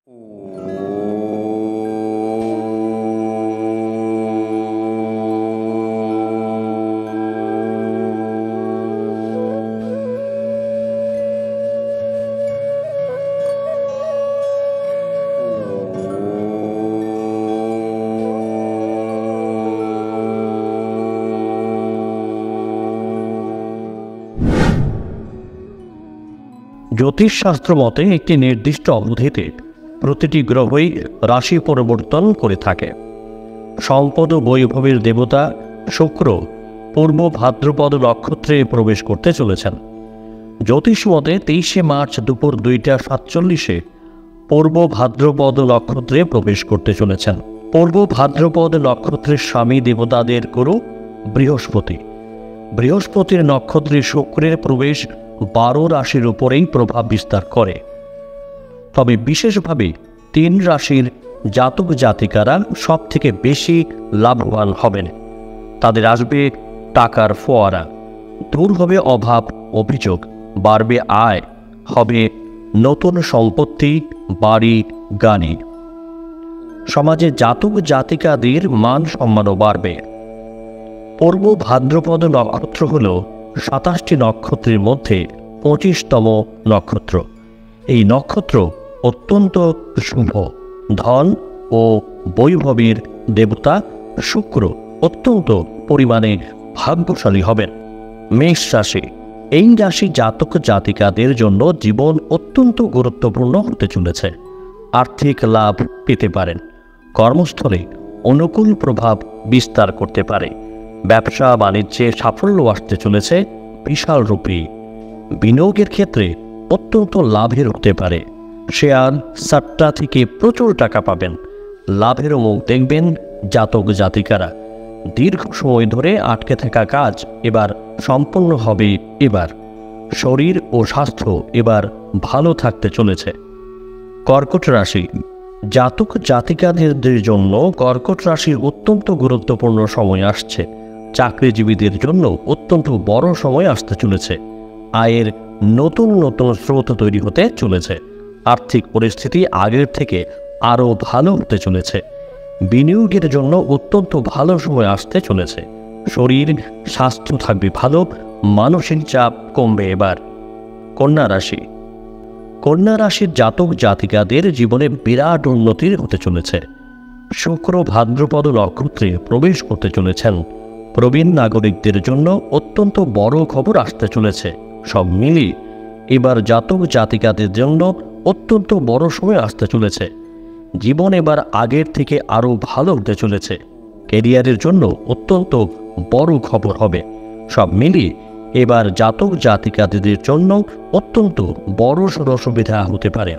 জ্যোতিষশাস্ত্র মতে একটি নির্দিষ্ট অবধিতে প্রতিটি গ্রহই রাশি পরিবর্তন করে থাকে। সম্পদ ও বৈভবের দেবতা শুক্র পূর্ব ভাদ্রপদ নক্ষত্রে প্রবেশ করতে চলেছেন। জ্যোতিষ মতে 23শে মার্চ দুপুর 2টা 47 পূর্ব ভাদ্রপদ নক্ষত্রে প্রবেশ করতে চলেছেন। পূর্ব ভাদ্রপদ নক্ষত্রের স্বামী দেবতাদের গুরু বৃহস্পতি। বৃহস্পতির নক্ষত্রে শুক্রের প্রবেশ 12 রাশির উপরেই প্রভাব বিস্তার করে। তবে বিশেষভাবে 3 রাশির জাতক জাতিকারা সব থেকে বেশি লাভবান হবেন। তাদের আসবে টাকার ফোয়ারা, দূর হবে অভাব অভিযোগ, বাড়বে আয়, হবে নতুন সম্পত্তি, বাড়ি, গাড়ি। সমাজে জাতক জাতিকাদের মান সম্মানও বাড়বে। পূর্ব ভাদ্রপদ নক্ষত্র হল 27টি নক্ষত্রের মধ্যে 25তম নক্ষত্র। এই নক্ষত্র অত্যন্ত শুভ। ধন ও বৈভবের দেবতা শুক্র অত্যন্ত পরিমাণে ভাগ্যশালী হবেন। মেষ রাশি। এই রাশি জাতক জাতিকাদের জন্য জীবন অত্যন্ত গুরুত্বপূর্ণ হতে চলেছে। আর্থিক লাভ পেতে পারেন। কর্মস্থলে অনুকূল প্রভাব বিস্তার করতে পারে। ব্যবসা বাণিজ্যে সাফল্য আসতে চলেছে বিশাল রূপে। বিনিয়োগের ক্ষেত্রে অত্যন্ত লাভের হতে পারে। শেয়ার সাট্টা থেকে প্রচুর টাকা পাবেন। লাভেরও মুখ দেখবেন জাতক জাতিকারা। দীর্ঘ সময় ধরে আটকে থাকা কাজ এবার সম্পন্ন হবে। এবার শরীর ও স্বাস্থ্য এবার ভালো থাকতে চলেছে। কর্কট রাশি। জাতক জাতিকাদের জন্য কর্কট রাশির অত্যন্ত গুরুত্বপূর্ণ সময় আসছে। চাকরিজীবীদের জন্য অত্যন্ত বড় সময় আসতে চলেছে। আয়ের নতুন নতুন স্রোত তৈরি হতে চলেছে। আর্থিক পরিস্থিতি আগের থেকে আরও ভালো হতে চলেছে। বিনিয়োগের জন্য অত্যন্ত ভালো সময় আসতে চলেছে। শরীর স্বাস্থ্য থাকবে ভালো। মানসিক চাপ কমবে এবার। কন্যা রাশি। কন্যা রাশির জাতক জাতিকাদের জীবনে বিরাট উন্নতির হতে চলেছে। শুক্র ভাদ্রপদ নক্ষত্রে প্রবেশ করতে চলেছেন। প্রবীণ নাগরিকদের জন্য অত্যন্ত বড় খবর আসতে চলেছে। সব মিলিয়ে এবার জাতক জাতিকাদের জন্য অত্যন্ত বড় সময় আসতে চলেছে। জীবন এবার আগের থেকে আরও ভালো হতে চলেছে। ক্যারিয়ারের জন্য অত্যন্ত বড় খবর হবে। সব মিলিয়ে এবার জাতক জাতিকাদের জন্য অত্যন্ত বড় সড় সুবিধা হতে পারে।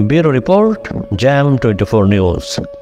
Bureau Report, Jam 24 News.